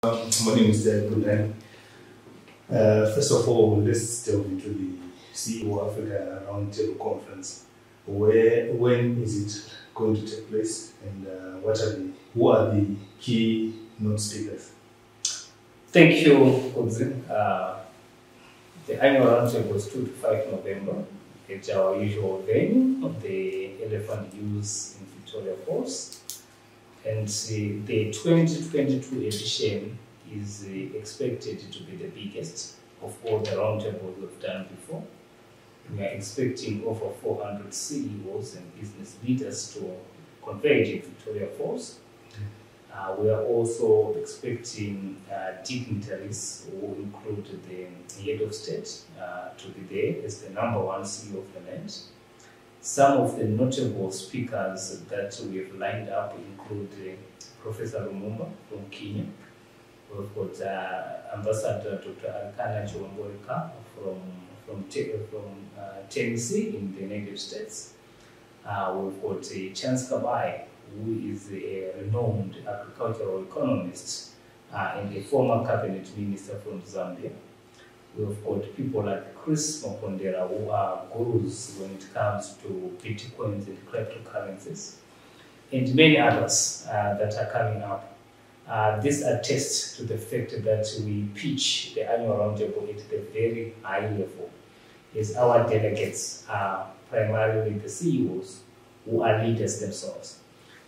Morning, Mr. Gundani. First of all, let's delve into the CEO Africa Roundtable Conference. When is it going to take place, and who are the key note speakers? Thank you, Kudzi. The annual roundtable is 2 to 5 November. It's our usual venue of the Elephant Use in Victoria Falls. And the 2022 edition is expected to be the biggest of all the roundtables we've done before. We are expecting over 400 CEOs and business leaders to converge in Victoria Falls. We are also expecting dignitaries who include the head of state to be there as the #1 CEO of the land. Some of the notable speakers that we have lined up include Professor Lumumba from Kenya. We've got Ambassador Dr. Alkana Chomborika from Tennessee in the United States. We've got Chance Kabai, who is a renowned agricultural economist and a former cabinet minister from Zambia. We've got people like Chris Mokondera, who are gurus when it comes to bitcoins and cryptocurrencies, and many others that are coming up. This attests to the fact that we pitch the annual roundtable at the very high level, as our delegates are primarily the CEOs who are leaders themselves.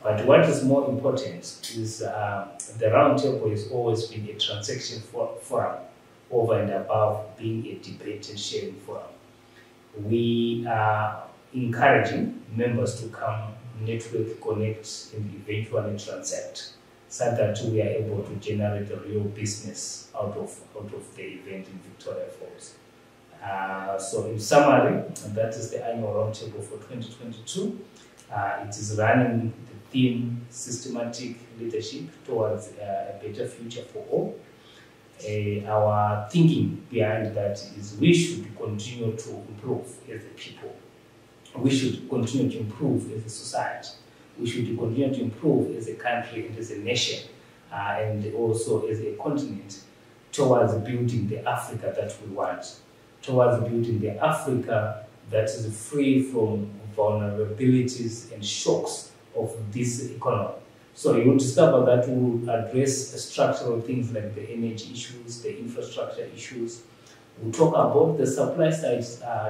But what is more important is the roundtable has always been a transaction forum over and above being a debate and sharing forum. We are encouraging members to come, network, connect, and eventually transact, so that we are able to generate a real business out of the event in Victoria Falls. So in summary, that is the annual roundtable for 2022. It is running the theme systematic leadership towards a better future for all. Our thinking behind that is we should continue to improve as a people. We should continue to improve as a society. We should continue to improve as a country and as a nation, and also as a continent, towards building the Africa that we want, towards building the Africa that is free from vulnerabilities and shocks of this economy. So you will discover that we will address structural things like the energy issues, the infrastructure issues. We'll talk about the supply side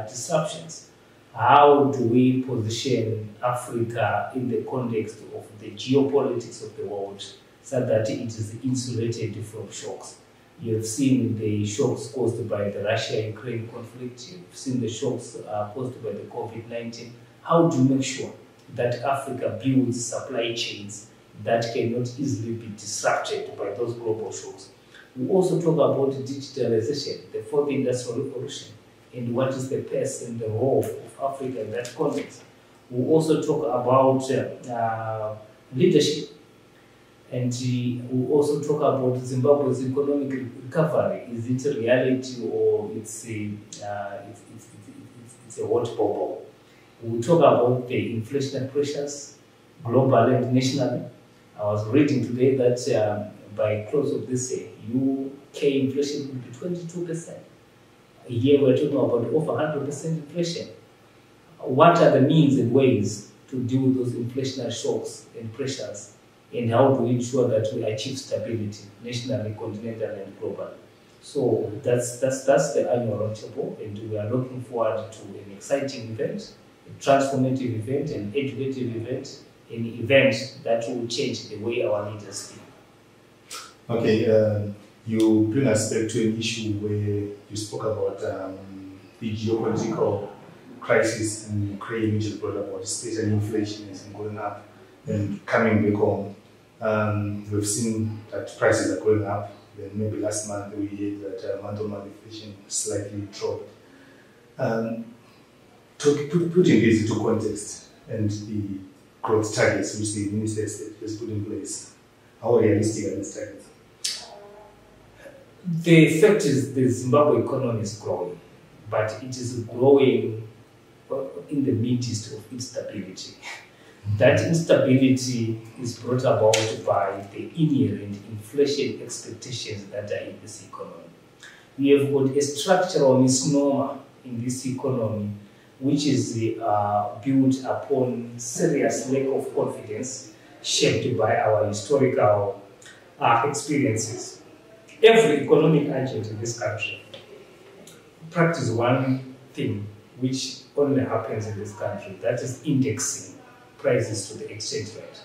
disruptions. How do we position Africa in the context of the geopolitics of the world so that it is insulated from shocks? You have seen the shocks caused by the Russia-Ukraine conflict. You've seen the shocks caused by the COVID-19. How do you make sure that Africa builds supply chains that cannot easily be disrupted by those global shocks? We also talk about digitalization, the fourth industrial revolution, and what is the pace and the role of Africa in that context. We also talk about leadership, and we also talk about Zimbabwe's economic recovery. Is it a reality or it's a hot bubble? We talk about the inflation pressures, global and nationally. I was reading today that by close of this year, UK inflation will be 22%. Here we're talking about over 100% inflation. What are the means and ways to deal with those inflationary shocks and pressures, and how do we ensure that we achieve stability nationally, continentally, and globally? So that's the annual roundtable, and we are looking forward to an exciting event, a transformative event, an educative event, an event that will change the way our leaders think. Okay, you bring us back to an issue where you spoke about the geopolitical crisis in Ukraine, which is brought about, especially inflation is going up and coming back home. We've seen that prices are going up. Then maybe last month we heard that month-on-month inflation slightly dropped. Putting this into context and the growth targets which the Minister has put in place, how realistic are these targets? The fact is the Zimbabwe economy is growing, but it is growing in the midst of instability. That instability is brought about by the inherent inflation expectations that are in this economy. We have got a structural misnomer in this economy which is built upon serious lack of confidence shaped by our historical experiences. Every economic agent in this country practices one thing which only happens in this country, that is indexing prices to the exchange rate.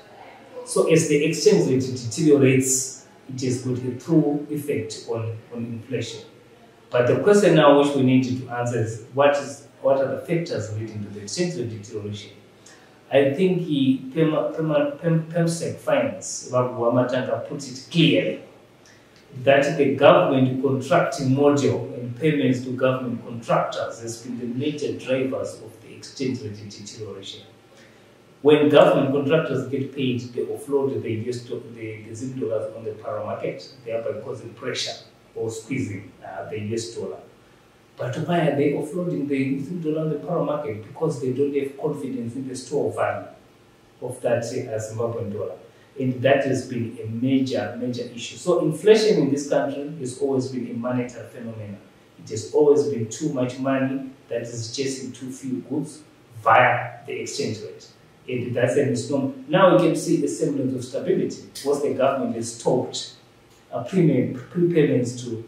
So as the exchange rate deteriorates, it has got a true effect on inflation. But the question now which we need to answer is what are the factors leading to the exchange rate deterioration? I think PEMSEC Finance, Wamatanga, put it clearly that the government contracting model and payments to government contractors has been the major drivers of the exchange rate deterioration. When government contractors get paid, they offload the Zim dollars on the power market, thereby causing pressure or squeezing the US dollar. But why are they offloading the Zim dollar on the power market? Because they don't have confidence in the store value of that Zimbabwean dollar. And that has been a major issue. So inflation in this country has always been a monetary phenomenon. It has always been too much money that is chasing too few goods via the exchange rate. And that's a misnomer. Now we can see a semblance of stability because the government has stopped prepayments to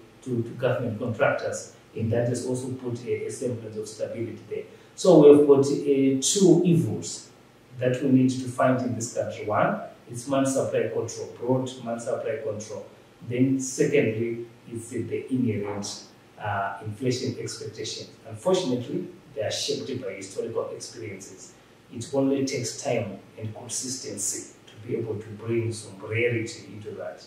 government contractors, and that has also put a semblance of stability there. So we've got two evils that we need to find in this country. One, it's demand supply control, broad demand supply control. Then secondly, it's the inherent inflation expectations. Unfortunately, they are shaped by historical experiences. It only takes time and consistency to be able to bring some reality into that.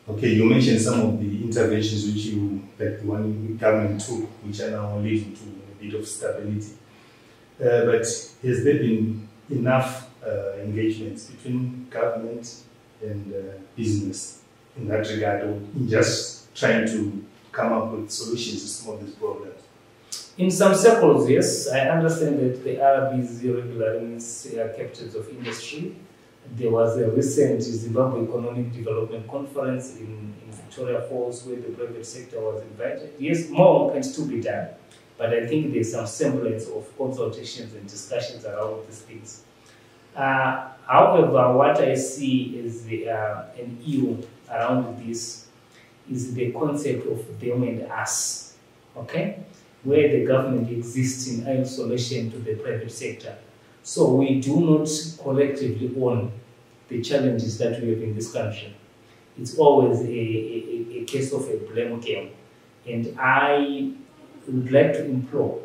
Okay, you mentioned some of the interventions which like the one the government took, which are now leading to a bit of stability. But has there been enough engagements between government and business in that regard, or in just trying to come up with solutions to some of these problems? In some circles, yes, I understand that the RBs regularly means captains of industry. There was a recent Zimbabwe Economic Development Conference in Victoria Falls where the private sector was invited. Yes, more can still be done, but I think there's some semblance of consultations and discussions around these things. However, what I see is an issue around this is the concept of them and us, okay? Where the government exists in isolation to the private sector. So we do not collectively own the challenges that we have in this country. It's always a case of a blame game. And I would like to implore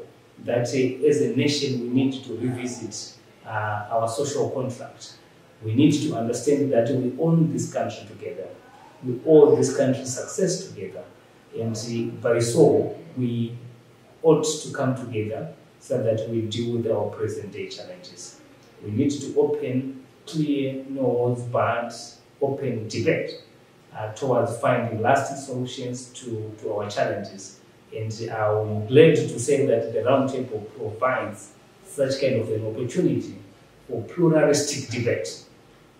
that as a nation we need to revisit our social contract. We need to understand that we own this country together. We owe this country's success together. And by so, we ought to come together so that we deal with our present day challenges. We need to open, clear, no holds barred, open debate towards finding lasting solutions to our challenges. And I'm glad to say that the Roundtable provides such kind of an opportunity for pluralistic debate.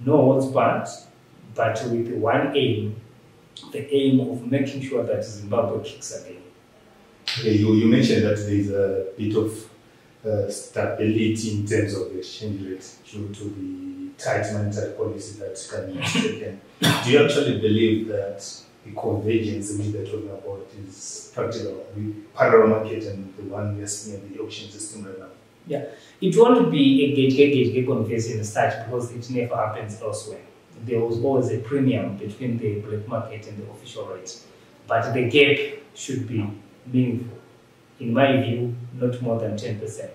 No holds barred, but with one aim, the aim of making sure that Zimbabwe kicks again. Okay, you mentioned that there is a bit of stability in terms of the exchange rate due to the tight monetary policy that can be taken. Do you actually believe that the convergence which they're talking about is practical, the parallel market and the one we're seeing in the auction system right now? Yeah, it won't be a gauge conversion as such because it never happens elsewhere. There was always a premium between the black market and the official rate, but the gap should be meaningful. In my view, not more than 10%.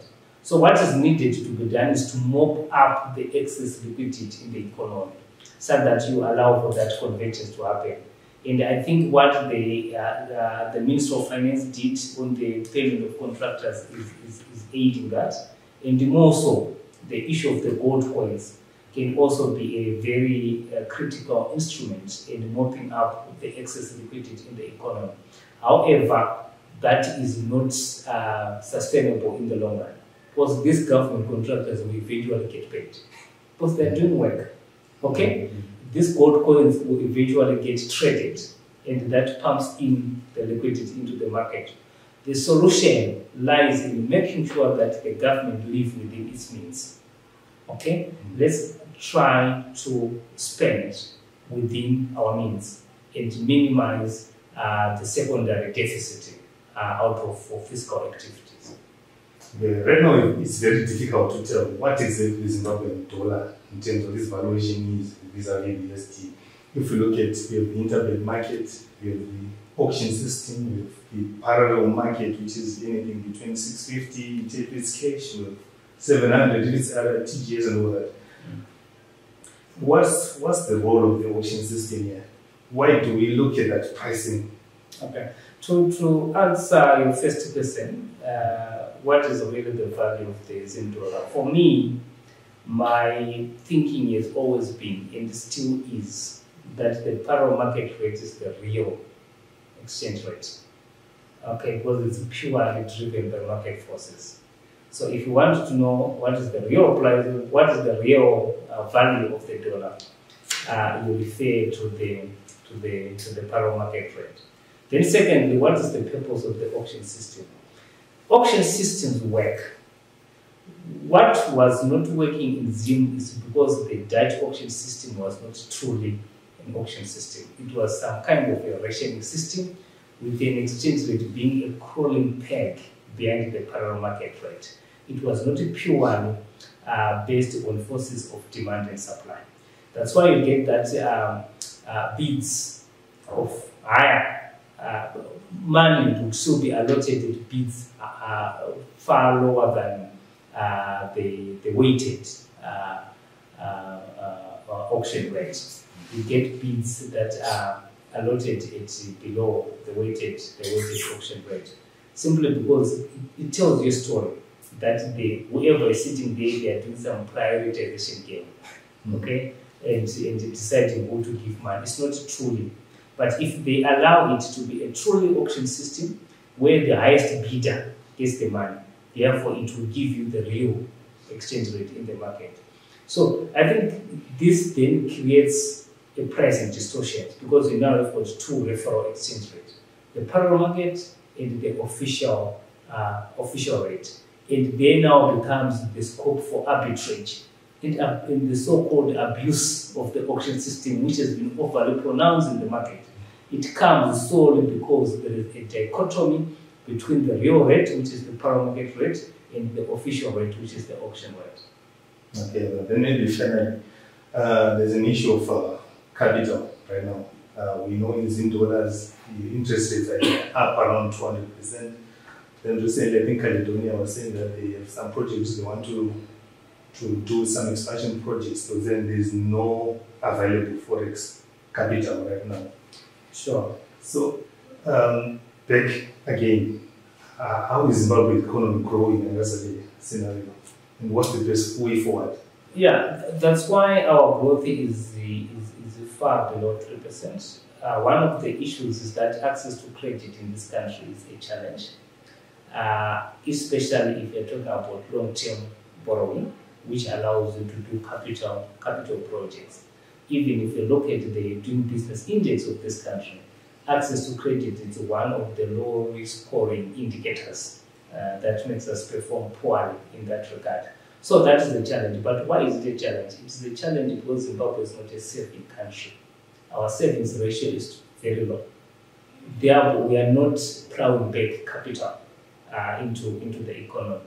So what is needed to be done is to mop up the excess liquidity in the economy so that you allow for that convergence to happen. And I think what the Minister of Finance did on the payment of contractors is aiding that. And more so, the issue of the gold coins can also be a very critical instrument in mopping up the excess liquidity in the economy. However, that is not sustainable in the long run because these government contractors will eventually get paid. because they're doing work. Okay? These gold coins will eventually get traded, and that pumps in the liquidity into the market. The solution lies in making sure that the government lives within its means. Okay? Let's try to spend within our means and minimize the secondary deficit out of fiscal activities. Right now, it's very difficult to tell what exactly is Zimbabwean dollar in terms of this valuation is vis-a-vis the USD. If we look at, we have the interbank market, we have the auction system, we have the parallel market, which is anything between 650 if it's cash, with 700 if it's other TGS and all that. What's the role of the auction system here? Why do we look at that pricing? Okay. To answer your first question, what is really the value of the Zim dollar? For me, my thinking has always been, and still is, that the parallel market rate is the real exchange rate. Okay, because it's purely driven by market forces. So if you want to know what is the real price, what is the real value of the dollar, you refer to the parallel market rate. Then secondly, what is the purpose of the auction system? Auction systems work. What was not working in Zim is because the Dutch auction system was not truly an auction system. It was some kind of a rationing system with an exchange rate being a crawling peg behind the parallel market rate. It was not purely based on forces of demand and supply. That's why you get that bids of higher money would still be allocated bids far lower than the weighted auction rate. You get bids that are allotted at below the weighted auction rate, simply because it tells you a story that whoever is sitting there, they are doing some prioritization game, okay, and deciding who to give money. It's not truly. But if they allow it to be a truly auction system where the highest bidder gets the money, therefore it will give you the real exchange rate in the market. So I think this then creates a pricing distortion because you now have got two referral exchange rates, the parallel market and the official rate. And there now becomes the scope for arbitrage in the so-called abuse of the auction system, which has been overly pronounced in the market. It comes solely because there is a dichotomy between the real rate, which is the parallel market rate, and the official rate, which is the auction rate. Okay, well, then maybe finally, there's an issue of capital right now. We know in Zim dollars, the interest rates are up around 200%. Then recently, I think Caledonia was saying that they have some projects they want to do some expansion projects, but then there's no available forex capital right now. Sure. So, back again, how is Zimbabwe economy growing in this scenario? And what's the best way forward? Yeah, that's why our growth is far below 3%. One of the issues is that access to credit in this country is a challenge, especially if you're talking about long-term borrowing, which allows you to do capital projects. Even if you look at the doing business index of this country, access to credit is one of the low risk scoring indicators that makes us perform poorly in that regard. So that is the challenge. But why is it a challenge? It's the challenge because Zimbabwe is not a saving country. Our savings ratio is very low. Therefore, we are not plowing back capital into the economy.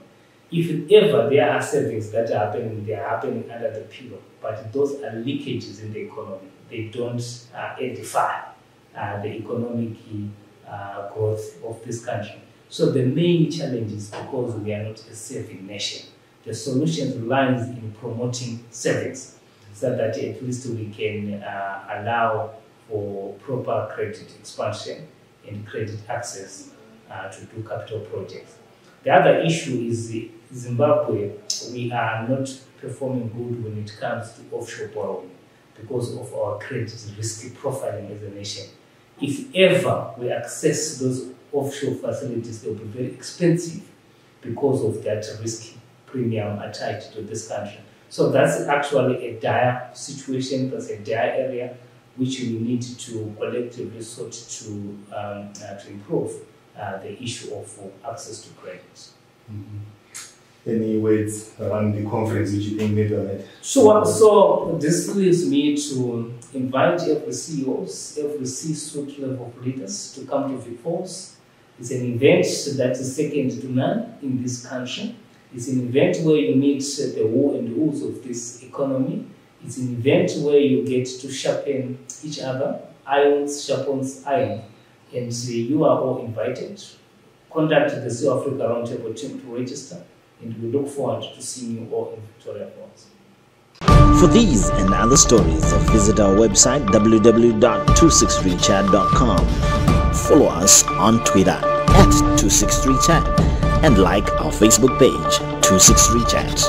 If ever there are savings that are happening, they are happening under the pillow. But those are leakages in the economy. They don't edify the economic growth of this country. So the main challenge is because we are not a saving nation. The solution lies in promoting savings so that at least we can allow for proper credit expansion and credit access to do capital projects. The other issue is Zimbabwe, we are not performing good when it comes to offshore borrowing because of our credit risky profiling as a nation. If ever we access those offshore facilities, they'll be very expensive because of that risky premium attached to this country. So that's actually a dire situation, that's a dire area which we need to collectively sort to improve the issue of access to credit. Any words around the conference which you think maybe made? Sure. So this leads me to invite every CEOs, every C-suite level of leaders to come to VFOS. It's an event that is second to none in this country. It's an event where you meet the who and who's of this economy. It's an event where you get to sharpen each other. Iron sharpens iron. And you are all invited. Contact the CEO Africa Roundtable team to register. And we look forward to seeing you all in Victoria Falls. For these and other stories, visit our website www.263chat.com. Follow us on Twitter @263chat and like our Facebook page 263chat.